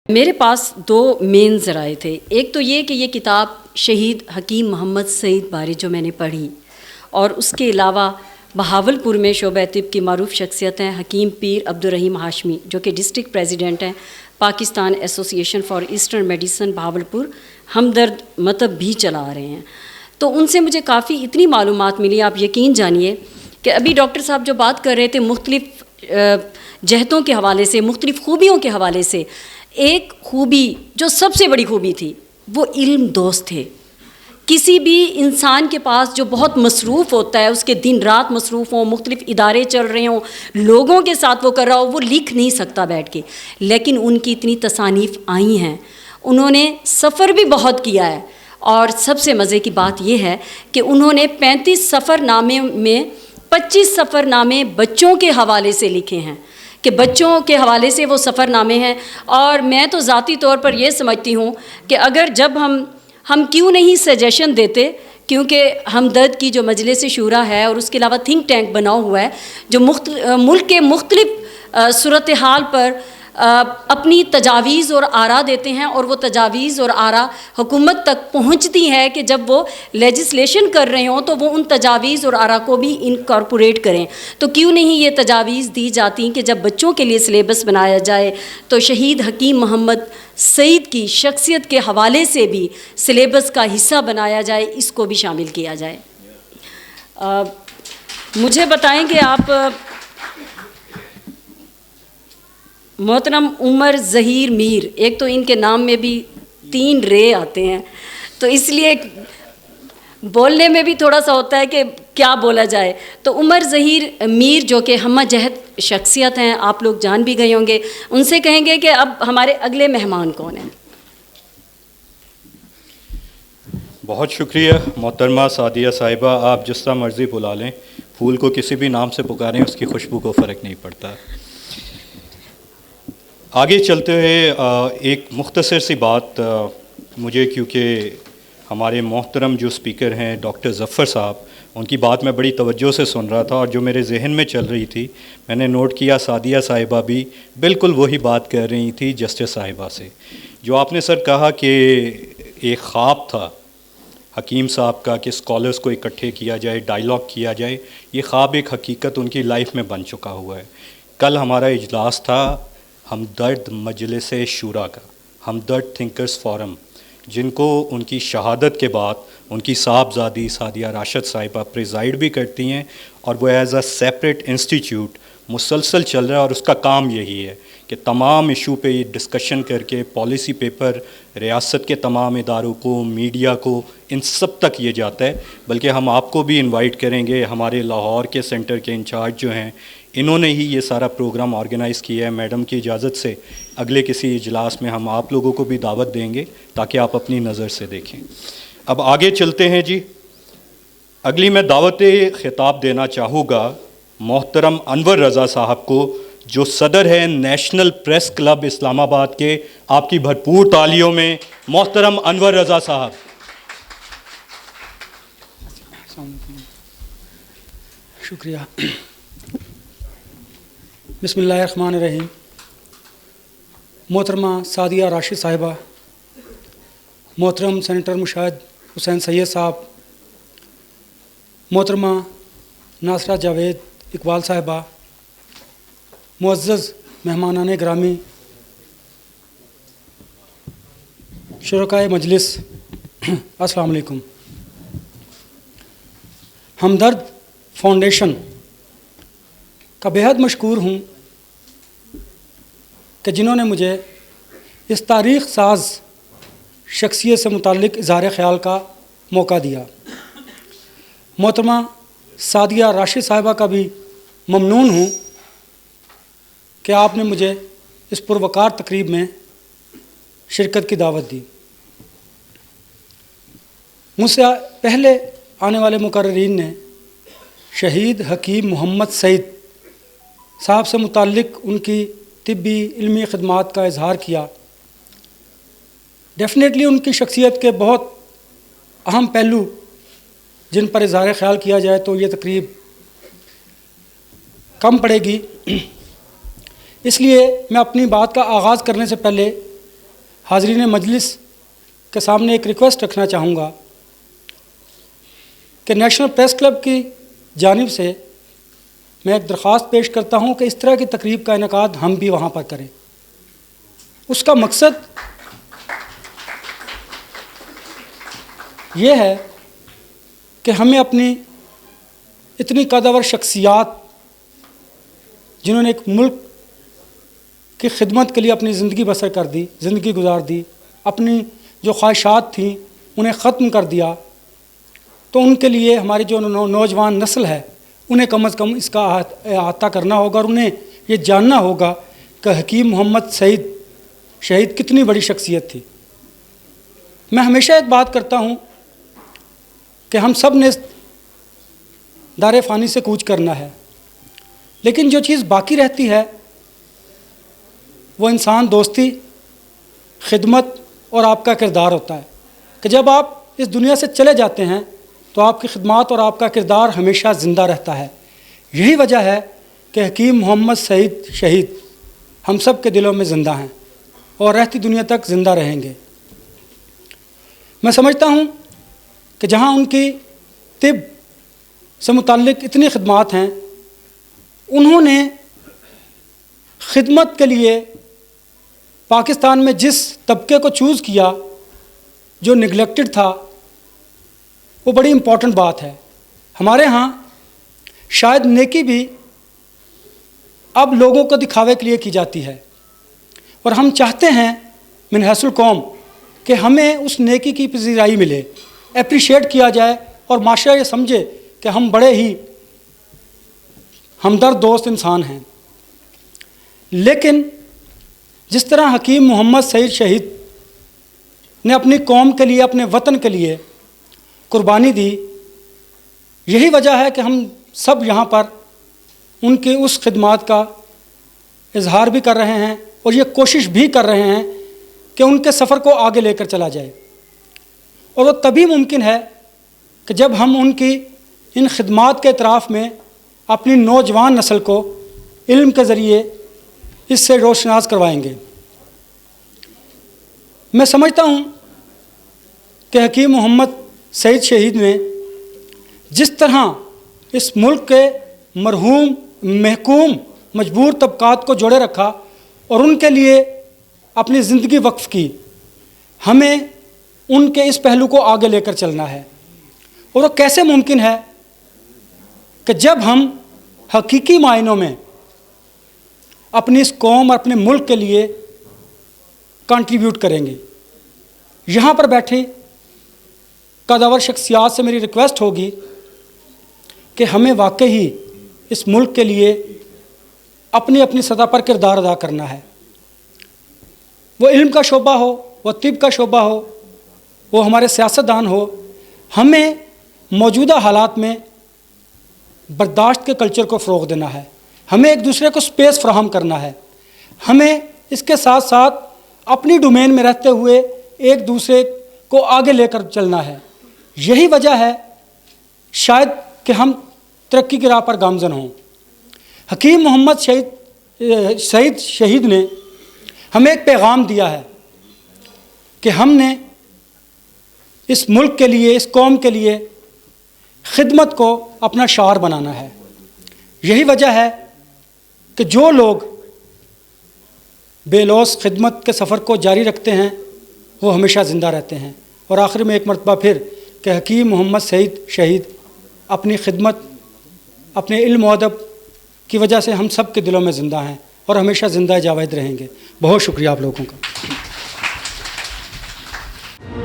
میرے پاس دو مین ذرائع تھے. ایک تو یہ کہ یہ کتاب شہید حکیم محمد سعید بارے جو میں نے پڑھی، اور اس کے علاوہ بہاولپور میں شعبہ طب کی معروف شخصیت ہیں حکیم پیر عبدالرحیم ہاشمی، جو کہ ڈسٹرکٹ پریزیڈنٹ ہیں پاکستان ایسوسی ایشن فار ایسٹرن میڈیسن بہاولپور، ہمدرد مطب بھی چلا رہے ہیں. تو ان سے مجھے کافی اتنی معلومات ملی، آپ یقین جانیے کہ ابھی ڈاکٹر صاحب جو بات کر رہے تھے مختلف جہتوں کے حوالے سے، مختلف خوبیوں کے حوالے سے، ایک خوبی جو سب سے بڑی خوبی تھی وہ علم دوست تھے. کسی بھی انسان کے پاس جو بہت مصروف ہوتا ہے، اس کے دن رات مصروف ہوں، مختلف ادارے چل رہے ہوں، لوگوں کے ساتھ وہ کر رہا ہو، وہ لکھ نہیں سکتا بیٹھ کے. لیکن ان کی اتنی تصانیف آئی ہیں، انہوں نے سفر بھی بہت کیا ہے. اور سب سے مزے کی بات یہ ہے کہ انہوں نے 35 سفر نامے میں 25 سفر نامے بچوں کے حوالے سے لکھے ہیں، کہ بچوں کے حوالے سے وہ سفر نامے ہیں. اور میں تو ذاتی طور پر یہ سمجھتی ہوں کہ اگر جب ہم کیوں نہیں سجیشن دیتے، کیونکہ ہمدرد کی جو مجلس شورا ہے اور اس کے علاوہ تھنک ٹینک بنا ہوا ہے جو ملک کے مختلف صورتحال پر اپنی تجاویز اور آراء دیتے ہیں، اور وہ تجاویز اور آراء حکومت تک پہنچتی ہے کہ جب وہ لیجسلیشن کر رہے ہوں تو وہ ان تجاویز اور آراء کو بھی انکارپوریٹ کریں. تو کیوں نہیں یہ تجاویز دی جاتی کہ جب بچوں کے لیے سلیبس بنایا جائے تو شہید حکیم محمد سعید کی شخصیت کے حوالے سے بھی سلیبس کا حصہ بنایا جائے، اس کو بھی شامل کیا جائے. مجھے بتائیں کہ آپ محترم عمر ظہیر میر، ایک تو ان کے نام میں بھی 3 رے آتے ہیں، تو اس لیے بولنے میں بھی تھوڑا سا ہوتا ہے کہ کیا بولا جائے. تو عمر ظہیر میر جو کہ ہمہ جہت شخصیت ہیں، آپ لوگ جان بھی گئے ہوں گے، ان سے کہیں گے کہ اب ہمارے اگلے مہمان کون ہیں. بہت شکریہ محترمہ سعدیہ صاحبہ، آپ جس طرح مرضی بلا لیں، پھول کو کسی بھی نام سے پکاریں اس کی خوشبو کو فرق نہیں پڑتا. آگے چلتے ہوئے ایک مختصر سی بات مجھے، کیونکہ ہمارے محترم جو اسپیکر ہیں ڈاکٹر ظفر صاحب، ان کی بات میں بڑی توجہ سے سن رہا تھا، اور جو میرے ذہن میں چل رہی تھی میں نے نوٹ کیا، سعدیہ صاحبہ بھی بالکل وہی بات کر رہی تھی جسٹس صاحبہ سے. جو آپ نے سر کہا کہ ایک خواب تھا حکیم صاحب کا کہ اسکالرس کو اکٹھے کیا جائے، ڈائیلاگ کیا جائے، یہ خواب ایک حقیقت ان کی لائف میں بن چکا ہوا ہے. کل ہمارا اجلاس تھا ہمدرد مجلس شورا کا، ہمدرد تھنکرز فورم، جن کو ان کی شہادت کے بعد ان کی صاحبزادی سعدیہ راشد صاحبہ پریزائڈ بھی کرتی ہیں، اور وہ ایز اے سیپریٹ انسٹیٹیوٹ مسلسل چل رہا ہے، اور اس کا کام یہی ہے کہ تمام ایشو پہ یہ ڈسکشن کر کے پالیسی پیپر ریاست کے تمام اداروں کو، میڈیا کو، ان سب تک یہ جاتا ہے. بلکہ ہم آپ کو بھی انوائٹ کریں گے، ہمارے لاہور کے سینٹر کے انچارج جو ہیں انہوں نے ہی یہ سارا پروگرام آرگنائز کیا ہے. میڈم کی اجازت سے اگلے کسی اجلاس میں ہم آپ لوگوں کو بھی دعوت دیں گے تاکہ آپ اپنی نظر سے دیکھیں. اب آگے چلتے ہیں جی. اگلی میں دعوت خطاب دینا چاہوں گا محترم انور رضا صاحب کو، جو صدر ہے نیشنل پریس کلب اسلام آباد کے. آپ کی بھرپور تالیوں میں محترم انور رضا صاحب. شکریہ. بسم اللہ الرحمن الرحیم. محترمہ سعدیہ راشد صاحبہ، محترم سینیٹر مشاہد حسین سید صاحب، محترمہ ناصرہ جاوید اقبال صاحبہ، معزز مہمانان گرامی، شرکائے مجلس، السلام علیکم. ہمدرد فاؤنڈیشن کا بیحد مشکور ہوں کہ جنہوں نے مجھے اس تاریخ ساز شخصیت سے متعلق اظہار خیال کا موقع دیا. محترمہ سعدیہ راشد صاحبہ کا بھی ممنون ہوں کہ آپ نے مجھے اس پروقار تقریب میں شرکت کی دعوت دی. مجھ سے پہلے آنے والے مقررین نے شہید حکیم محمد سعید صاحب سے متعلق ان کی طبی علمی خدمات کا اظہار کیا. ڈیفینیٹلی ان کی شخصیت کے بہت اہم پہلو جن پر اظہار خیال کیا جائے تو یہ تقریب کم پڑے گی. اس لیے میں اپنی بات کا آغاز کرنے سے پہلے حاضرین مجلس کے سامنے ایک ریکویسٹ رکھنا چاہوں گا کہ نیشنل پریس کلب کی جانب سے میں ایک درخواست پیش کرتا ہوں کہ اس طرح کی تقریب کا انعقاد ہم بھی وہاں پر کریں. اس کا مقصد یہ ہے کہ ہمیں اپنی اتنی قدور شخصیات جنہوں نے ایک ملک کی خدمت کے لیے اپنی زندگی بسر کر دی، زندگی گزار دی، اپنی جو خواہشات تھیں انہیں ختم کر دیا، تو ان کے لیے ہماری جو نوجوان نسل ہے انہیں کم از کم اس کا احاطہ کرنا ہوگا اور انہیں یہ جاننا ہوگا کہ حکیم محمد سعید شہید کتنی بڑی شخصیت تھی. میں ہمیشہ ایک بات کرتا ہوں کہ ہم سب نے دار فانی سے کوچ کرنا ہے، لیکن جو چیز باقی رہتی ہے وہ انسان دوستی، خدمت اور آپ کا کردار ہوتا ہے کہ جب آپ اس دنیا سے چلے جاتے ہیں تو آپ کی خدمات اور آپ کا کردار ہمیشہ زندہ رہتا ہے. یہی وجہ ہے کہ حکیم محمد سعید شہید ہم سب کے دلوں میں زندہ ہیں اور رہتی دنیا تک زندہ رہیں گے. میں سمجھتا ہوں کہ جہاں ان کی طب سے متعلق اتنی خدمات ہیں، انہوں نے خدمت کے لیے پاکستان میں جس طبقے کو چوز کیا جو نگلیکٹڈ تھا، وہ بڑی امپورٹنٹ بات ہے. ہمارے ہاں شاید نیکی بھی اب لوگوں کو دکھاوے کے لیے کی جاتی ہے، اور ہم چاہتے ہیں من حیث القوم کہ ہمیں اس نیکی کی پذیرائی ملے، اپریشیٹ کیا جائے اور معاشرہ یہ سمجھے کہ ہم بڑے ہی ہمدرد دوست انسان ہیں. لیکن جس طرح حکیم محمد سعید شہید نے اپنی قوم کے لیے، اپنے وطن کے لیے قربانی دی، یہی وجہ ہے کہ ہم سب یہاں پر ان کی اس خدمات کا اظہار بھی کر رہے ہیں اور یہ کوشش بھی کر رہے ہیں کہ ان کے سفر کو آگے لے کر چلا جائے. اور وہ تبھی ممکن ہے کہ جب ہم ان کی ان خدمات کے اعتراف میں اپنی نوجوان نسل کو علم کے ذریعے اس سے روشناس کروائیں گے. میں سمجھتا ہوں کہ حکیم محمد سعید شہید نے جس طرح اس ملک کے مرحوم، محکوم، مجبور طبقات کو جوڑے رکھا اور ان کے لیے اپنی زندگی وقف کی، ہمیں ان کے اس پہلو کو آگے لے کر چلنا ہے. اور وہ کیسے ممکن ہے کہ جب ہم حقیقی معنوں میں اپنی اس قوم اور اپنے ملک کے لیے کنٹریبیوٹ کریں گے. یہاں پر بیٹھے قدور شخصیات سے میری ریکویسٹ ہوگی کہ ہمیں واقعی اس ملک کے لیے اپنی اپنی سطح پر کردار ادا کرنا ہے. وہ علم کا شعبہ ہو، وہ طب کا شعبہ ہو، وہ ہمارے سیاستدان ہو، ہمیں موجودہ حالات میں برداشت کے کلچر کو فروغ دینا ہے. ہمیں ایک دوسرے کو سپیس فراہم کرنا ہے. ہمیں اس کے ساتھ ساتھ اپنی ڈومین میں رہتے ہوئے ایک دوسرے کو آگے لے کر چلنا ہے. یہی وجہ ہے شاید کہ ہم ترقی کی راہ پر گامزن ہوں. حکیم محمد سعید شہید نے ہمیں ایک پیغام دیا ہے کہ ہم نے اس ملک کے لیے، اس قوم کے لیے خدمت کو اپنا شعار بنانا ہے. یہی وجہ ہے کہ جو لوگ بے لوث خدمت کے سفر کو جاری رکھتے ہیں وہ ہمیشہ زندہ رہتے ہیں. اور آخر میں ایک مرتبہ پھر کہ حکیم محمد سعید شہید اپنی خدمت، اپنے علم و ادب کی وجہ سے ہم سب کے دلوں میں زندہ ہیں اور ہمیشہ زندہ جاوید رہیں گے. بہت شکریہ آپ لوگوں کا.